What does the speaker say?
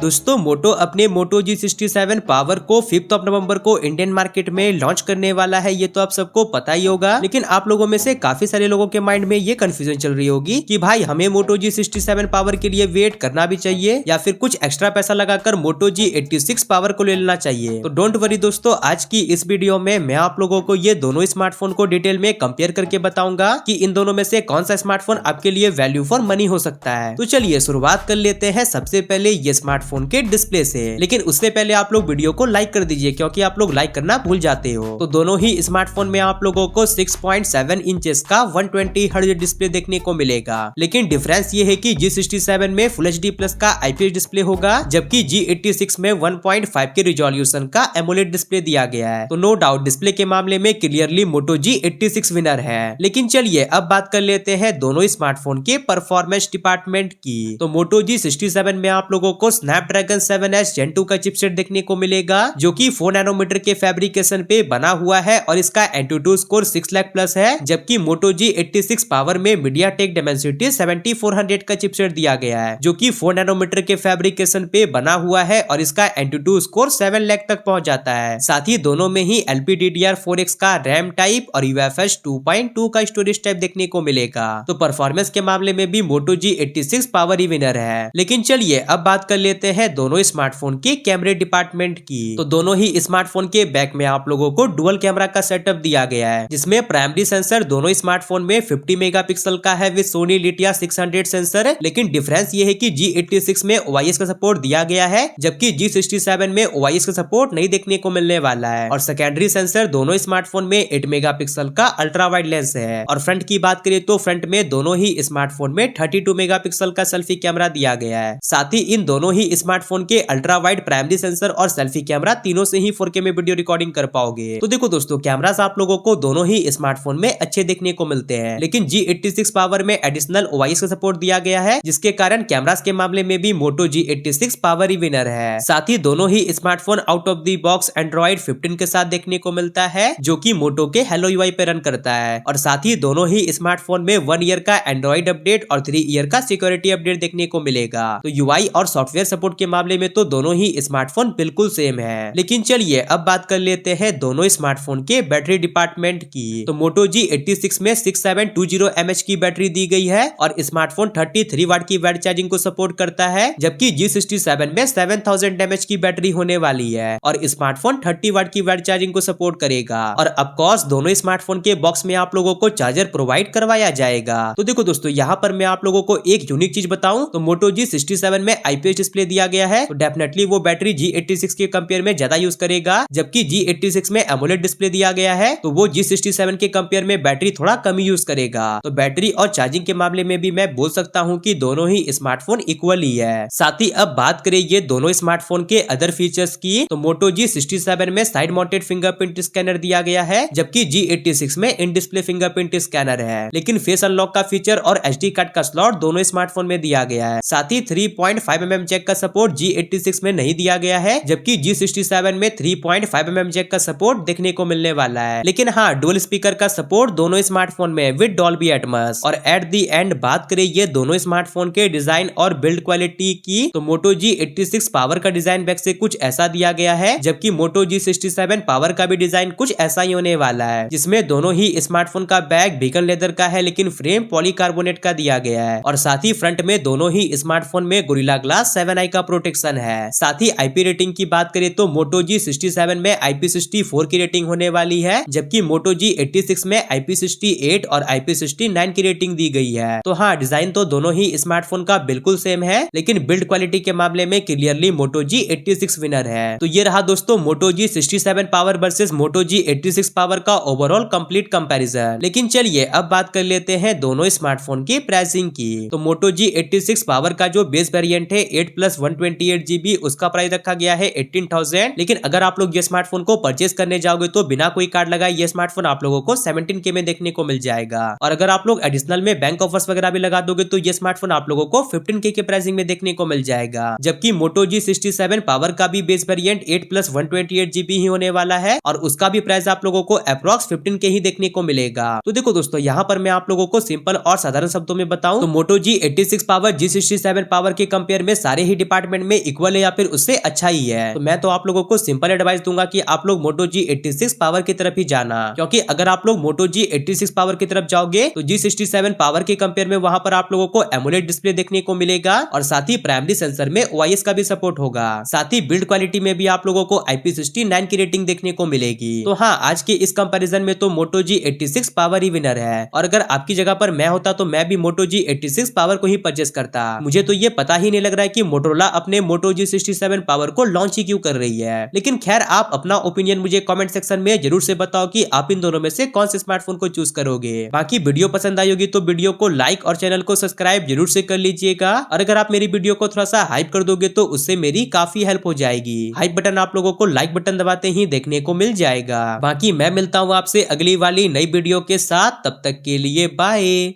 दोस्तों मोटो अपने मोटो G67 power को 5 नवंबर को इंडियन मार्केट में लॉन्च करने वाला है। ये तो आप सबको पता ही होगा, लेकिन आप लोगों में से काफी सारे लोगों के माइंड में ये कंफ्यूजन चल रही होगी कि भाई हमें मोटो G67 पावर के लिए वेट करना भी चाहिए या फिर कुछ एक्स्ट्रा पैसा लगाकर मोटो G86 पावर को ले लेना चाहिए। तो डोंट वरी दोस्तों, आज की इस वीडियो में मैं आप लोगों को ये दोनों स्मार्टफोन को डिटेल में कंपेयर करके बताऊंगा कि इन दोनों में से कौन सा स्मार्टफोन आपके लिए वैल्यू फॉर मनी हो सकता है। तो चलिए शुरुआत कर लेते हैं सबसे पहले ये स्मार्टफोन के डिस्प्ले से। लेकिन उससे पहले आप लोग वीडियो को लाइक कर दीजिए, क्योंकि आप लोग लाइक करना भूल जाते हो। तो दोनों ही स्मार्टफोन में आप लोगों को 6.7 इंचेस का 120 हर्ट्ज डिस्प्ले देखने को मिलेगा। लेकिन डिफरेंस ये है कि G67 में फुल HD प्लस का IPS डिस्प्ले होगा, जबकि G86 में 1.5 के रिजोल्यूशन का एमोलेड डिस्प्ले दिया गया है। तो नो डाउट डिस्प्ले के मामले में क्लियरली मोटो G86 विनर है। लेकिन चलिए अब बात कर लेते हैं दोनों स्मार्टफोन के परफॉर्मेंस डिपार्टमेंट की। तो मोटो G67 में आप लोगों को स्नैपड्रैगन 7S Gen 2 का चिपसेट देखने को मिलेगा, जो कि 4 नैनोमीटर के फैब्रिकेशन पे बना हुआ है और इसका Antutu स्कोर 6 लाख प्लस है। जबकि मोटो G86 पावर में MediaTek Dimensity 7400 का चिपसेट दिया गया है, जो कि 4 नैनोमीटर के फैब्रिकेशन पे बना हुआ है और इसका Antutu स्कोर 7 लाख तक पहुंच जाता है। साथ ही दोनों में ही LPDDR4X का रैम टाइप और UFS 2.2 का स्टोरेज टाइप देखने को मिलेगा। तो परफॉर्मेंस के मामले में भी मोटो G86 पावर ही विनर है। लेकिन चलिए अब बात कर लेते हैं दोनों स्मार्टफोन के कैमरे डिपार्टमेंट की। तो दोनों ही स्मार्टफोन के बैक में आप लोगों को डुअल कैमरा का सेटअप दिया गया है, जिसमें प्राइमरी सेंसर दोनों स्मार्टफोन में 50 मेगापिक्सल का है विद सोनी लिटिया 600 सेंसर है। लेकिन डिफरेंस ये है कि G86 में OIS का सपोर्ट दिया गया है, जबकि G67 में OIS का सपोर्ट नहीं देखने को मिलने वाला है। और सेकेंडरी सेंसर दोनों स्मार्टफोन में 8 मेगापिक्सल का अल्ट्रा वाइड लेंस है। और फ्रंट की बात करें तो फ्रंट में दोनों ही स्मार्टफोन में 32 मेगापिक्सल का सेल्फी कैमरा दिया गया है। साथ ही इन दोनों ही स्मार्टफोन के अल्ट्रा वाइड प्राइमरी सेंसर और सेल्फी कैमरा तीनों से ही 4K में वीडियो रिकॉर्डिंग कर पाओगे। तो देखो दोस्तों, कैमरास आप लोगों को दोनों ही स्मार्टफोन में अच्छे देखने को मिलते हैं। लेकिन G86 पावर में एडिशनल OIS का सपोर्ट दिया गया है, जिसके कारण कैमरास के मामले में भी मोटो G86 पावर ही विनर है। साथ ही दोनों ही smartphone out of the box Android 15 के साथ देखने को मिलता है, जो कि मोटो के Hello UI पे रन करता है। और साथ ही दोनों ही स्मार्टफोन में 1 ईयर का Android अपडेट और 3 ईयर का सिक्योरिटी अपडेट देखने को मिलेगा। तो UI और सॉफ्टवेयर सपोर्ट के मामले में तो दोनों ही स्मार्टफोन बिल्कुल सेम है। लेकिन चलिए अब बात कर लेते हैं दोनों स्मार्टफोन के बैटरी डिपार्टमेंट की। तो मोटो G86 में 6720 mAh की बैटरी दी गई है और स्मार्टफोन 33 वाट की वाइड चार्जिंग को सपोर्ट करता है, जबकि G67 में 7000 mAh की बैटरी होने वाली है और स्मार्टफोन 30 वाट की वाइड चार्जिंग को सपोर्ट करेगा। और ऑफकोर्स दोनों स्मार्टफोन के बॉक्स में आप लोगों को चार्जर प्रोवाइड करवाया जाएगा। तो देखो दोस्तों, यहाँ पर मैं आप लोगों को एक यूनिक चीज बताऊं तो मोटो G67 में IPS डिस्प्ले दिया गया है, तो डेफिनेटली वो बैटरी G86 के कंपेयर में ज्यादा यूज करेगा। जबकि G86 में एमोलेड डिस्प्ले दिया गया है, तो वो G67 के कंपेयर में बैटरी थोड़ा कम यूज करेगा। तो बैटरी और चार्जिंग के मामले में भी मैं बोल सकता हूँ कि दोनों ही स्मार्टफोन इक्वल ही है। साथ ही अब बात करें ये दोनों स्मार्टफोन के अदर फीचर्स की, तो मोटो G67 में साइड माउंटेड फिंगरप्रिंट स्कैनर दिया गया है, जबकि G86 में इन डिस्प्ले फिंगरप्रिंट स्कैनर है। लेकिन फेस अनलॉक का फीचर और SD कार्ड का स्लॉट दोनों स्मार्टफोन में दिया गया है। साथ ही 3.5mm जैक का सपोर्ट G86 में नहीं दिया गया है, जबकि G67 में 3.5mm जैक का सपोर्ट देखने को मिलने वाला है। लेकिन हाँ, डुअल स्पीकर का सपोर्ट दोनों स्मार्टफोन में विद डॉल्बी एटमॉस। और एट दी एंड बात करें ये दोनों स्मार्टफोन के डिजाइन और बिल्ड क्वालिटी की, तो मोटो G86 पावर का डिजाइन बैक से कुछ ऐसा दिया गया है, जबकि मोटो G67 पावर का भी डिजाइन कुछ ऐसा ही होने वाला है, जिसमें दोनों ही स्मार्टफोन का बैग बीकन लेदर का है, लेकिन फ्रेम पॉलीकार्बोनेट का दिया गया है। और साथ ही फ्रंट में दोनों ही स्मार्टफोन में गोरिल्ला ग्लास 7i का प्रोटेक्शन है। साथ ही IP रेटिंग की बात करें तो मोटो G67 में IP64 की रेटिंग होने वाली है, जबकि मोटो G86 में IP68 और IP69 की रेटिंग दी गई है। तो हाँ, डिजाइन तो दोनों ही स्मार्टफोन का बिल्कुल सेम है, लेकिन बिल्ड क्वालिटी के मामले में क्लियरली मोटो G86 विनर है। तो ये रहा दोस्तों मोटो G67 पावर वर्सेस मोटो G86 पावर का ओवरऑल कंप्लीट कंपैरिजन। लेकिन चलिए अब बात कर लेते हैं दोनों स्मार्टफोन की प्राइसिंग की। तो मोटो G86 पावर का जो बेस वेरिएंट है 8+128GB, उसका प्राइस रखा गया है 18,000। लेकिन अगर आप लोग ये स्मार्टफोन को परचेस करने जाओगे तो बिना कोई कार्ड लगाए ये स्मार्टफोन आप लोगों को 17K में देखने को मिल जाएगा। और अगर आप लोग एडिशनल में बैंक ऑफर्स वगैरह भी लगा दोगे तो ये स्मार्टफोन आप लोगों को 15K के प्राइसिंग में देखने को मिल जाएगा। जबकि मोटो G67 पावर का भी बेस वेरिएंट 8+128GB ही होने वाला है और उसका भी प्राइस आप लोगों को अप्रॉक्स 15K ही देखने को मिलेगा। तो देखो दोस्तों, यहाँ पर मैं आप लोगों को सिंपल और साधारण शब्दों में बताऊं तो मोटो G86 पावर G67 पावर के कंपेयर में सारे ही डिपार्टमेंट में इक्वल है या फिर उससे अच्छा ही है। तो मैं तो आप लोगों को सिंपल एडवाइस दूंगा कि आप लोग Moto G86 पावर की तरफ ही जाना, क्योंकि अगर आप लोग Moto G86 पावर की तरफ जाओगे तो G67 पावर के कंपेयर में वहां पर आप लोगों को एमोलेड डिस्प्ले देखने को मिलेगा और साथ ही प्राइमरी सेंसर में OIS का भी सपोर्ट होगा। साथ ही बिल्ड क्वालिटी में भी आप लोगों को IP69 की रेटिंग देखने को मिलेगी। तो हाँ, आज के इस कंपैरिजन में तो Moto G86 पावर ही विनर है। और अगर आपकी जगह पर मैं होता तो मैं भी Moto G86 पावर को ही परचेस करता। मुझे तो ये पता ही नहीं लग रहा है कि मोटोरोला अपने Moto G67 पावर को लॉन्च ही क्यों कर रही है। लेकिन खैर, आप अपना ओपिनियन मुझे कमेंट सेक्शन में जरूर से बताओ कि आप इन दोनों में से कौन से स्मार्टफोन को चूज करोगे। बाकी वीडियो पसंद आई होगी तो वीडियो को लाइक और चैनल को सब्सक्राइब जरूर से कर लीजिएगा। और अगर आप मेरी वीडियो को थोड़ा सा हाइप कर दोगे तो उससे मेरी काफी हेल्प हो जाएगी। हाइप बटन आप लोगों को लाइक बटन दबाते ही देखने को मिल जाएगा। बाकी मैं मिलता हूँ आपसे अगली वाली नई वीडियो के साथ, तब तक के लिए बाय।